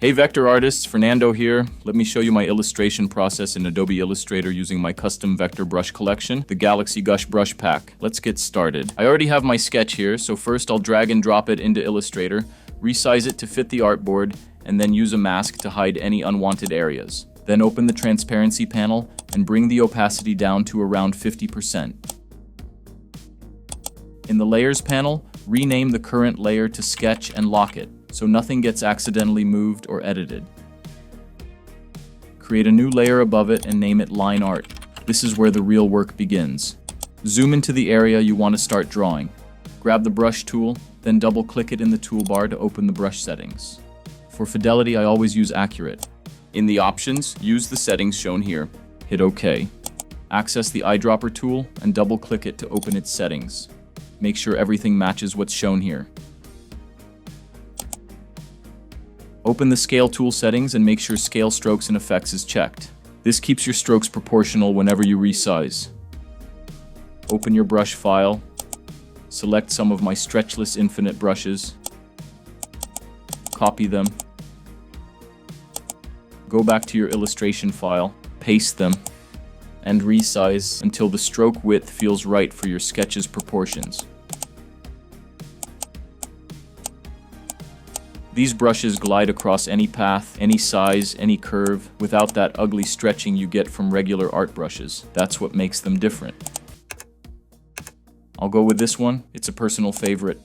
Hey vector artists, Fernando here. Let me show you my illustration process in Adobe Illustrator using my custom vector brush collection, the Galaxy Gush Brush Pack. Let's get started. I already have my sketch here, so first I'll drag and drop it into Illustrator, resize it to fit the artboard, and then use a mask to hide any unwanted areas. Then open the transparency panel and bring the opacity down to around 50%. In the Layers panel, rename the current layer to Sketch and lock it, so nothing gets accidentally moved or edited. Create a new layer above it and name it Line Art. This is where the real work begins. Zoom into the area you want to start drawing. Grab the brush tool, then double-click it in the toolbar to open the brush settings. For fidelity, I always use Accurate. In the options, use the settings shown here. Hit OK. Access the eyedropper tool and double-click it to open its settings. Make sure everything matches what's shown here. Open the Scale tool settings and make sure Scale Strokes and Effects is checked. This keeps your strokes proportional whenever you resize. Open your brush file. Select some of my Stretchless Infinite brushes. Copy them. Go back to your illustration file, paste them, and resize until the stroke width feels right for your sketch's proportions. These brushes glide across any path, any size, any curve, without that ugly stretching you get from regular art brushes. That's what makes them different. I'll go with this one, it's a personal favorite.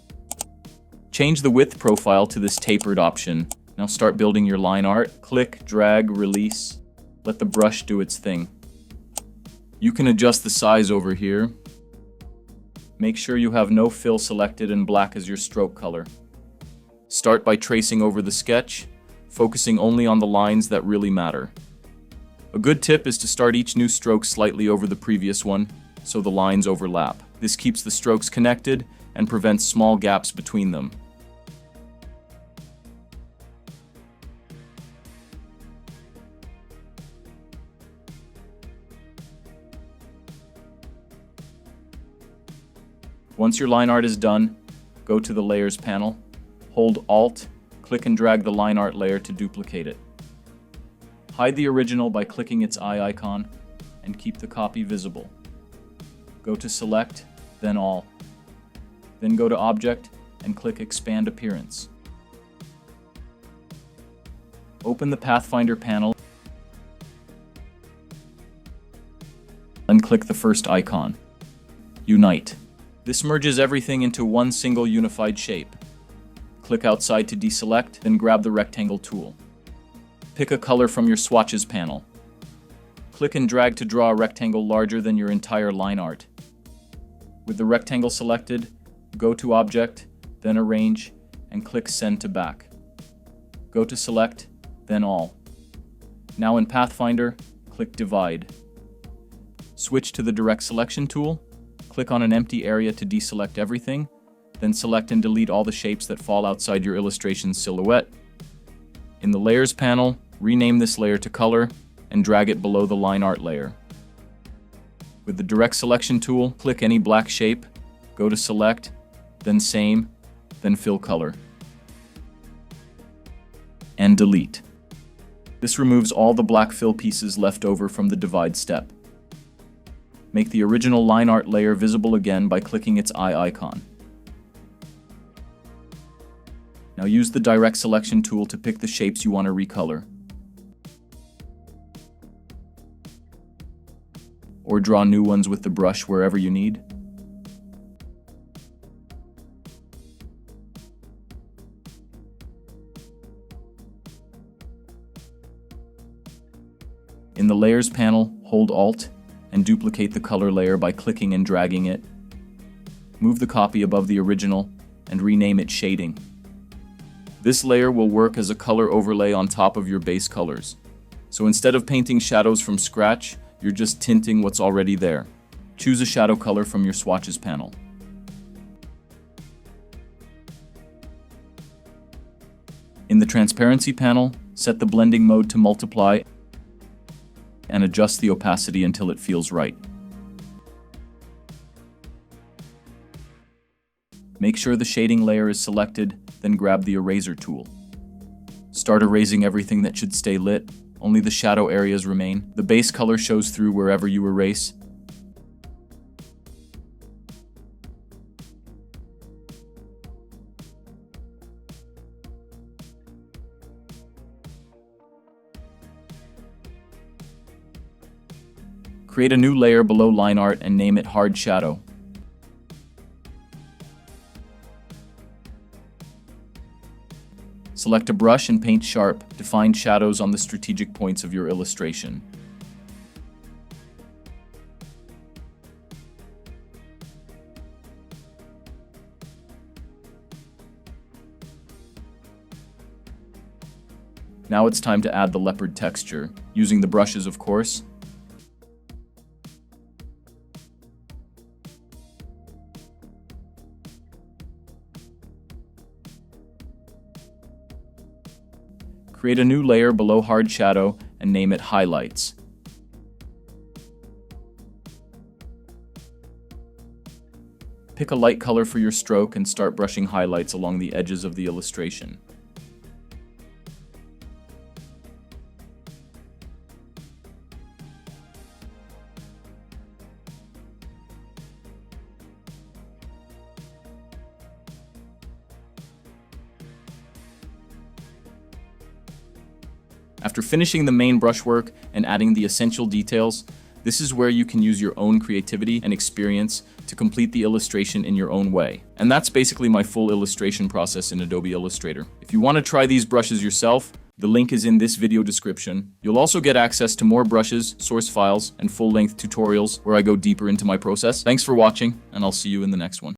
Change the width profile to this tapered option. Now start building your line art. Click, drag, release. Let the brush do its thing. You can adjust the size over here. Make sure you have no fill selected and black as your stroke color. Start by tracing over the sketch, focusing only on the lines that really matter. A good tip is to start each new stroke slightly over the previous one, so the lines overlap. This keeps the strokes connected and prevents small gaps between them. Once your line art is done, go to the Layers panel. Hold Alt, click and drag the line art layer to duplicate it. Hide the original by clicking its eye icon and keep the copy visible. Go to Select, then All. Then go to Object and click Expand Appearance. Open the Pathfinder panel and click the first icon. Unite. This merges everything into one single unified shape. Click outside to deselect, then grab the rectangle tool. Pick a color from your swatches panel. Click and drag to draw a rectangle larger than your entire line art. With the rectangle selected, go to Object, then Arrange, and click Send to Back. Go to Select, then All. Now in Pathfinder, click Divide. Switch to the Direct Selection tool, click on an empty area to deselect everything, then select and delete all the shapes that fall outside your illustration's silhouette. In the Layers panel, rename this layer to Color and drag it below the line art layer. With the Direct Selection tool, click any black shape, go to Select, then Same, then Fill Color, and delete. This removes all the black fill pieces left over from the divide step. Make the original line art layer visible again by clicking its eye icon. Now use the Direct Selection tool to pick the shapes you want to recolor. Or draw new ones with the brush wherever you need. In the Layers panel, hold Alt and duplicate the color layer by clicking and dragging it. Move the copy above the original and rename it Shading. This layer will work as a color overlay on top of your base colors. So instead of painting shadows from scratch, you're just tinting what's already there. Choose a shadow color from your swatches panel. In the transparency panel, set the blending mode to multiply and adjust the opacity until it feels right. Make sure the shading layer is selected, then grab the eraser tool. Start erasing everything that should stay lit. Only the shadow areas remain. The base color shows through wherever you erase. Create a new layer below line art and name it Hard Shadow. Select a brush and paint sharp. Define shadows on the strategic points of your illustration. Now it's time to add the leopard texture, using the brushes, of course. Create a new layer below Hard Shadow and name it Highlights. Pick a light color for your stroke and start brushing highlights along the edges of the illustration. After finishing the main brushwork and adding the essential details, this is where you can use your own creativity and experience to complete the illustration in your own way. And that's basically my full illustration process in Adobe Illustrator. If you want to try these brushes yourself, the link is in this video description. You'll also get access to more brushes, source files, and full-length tutorials where I go deeper into my process. Thanks for watching, and I'll see you in the next one.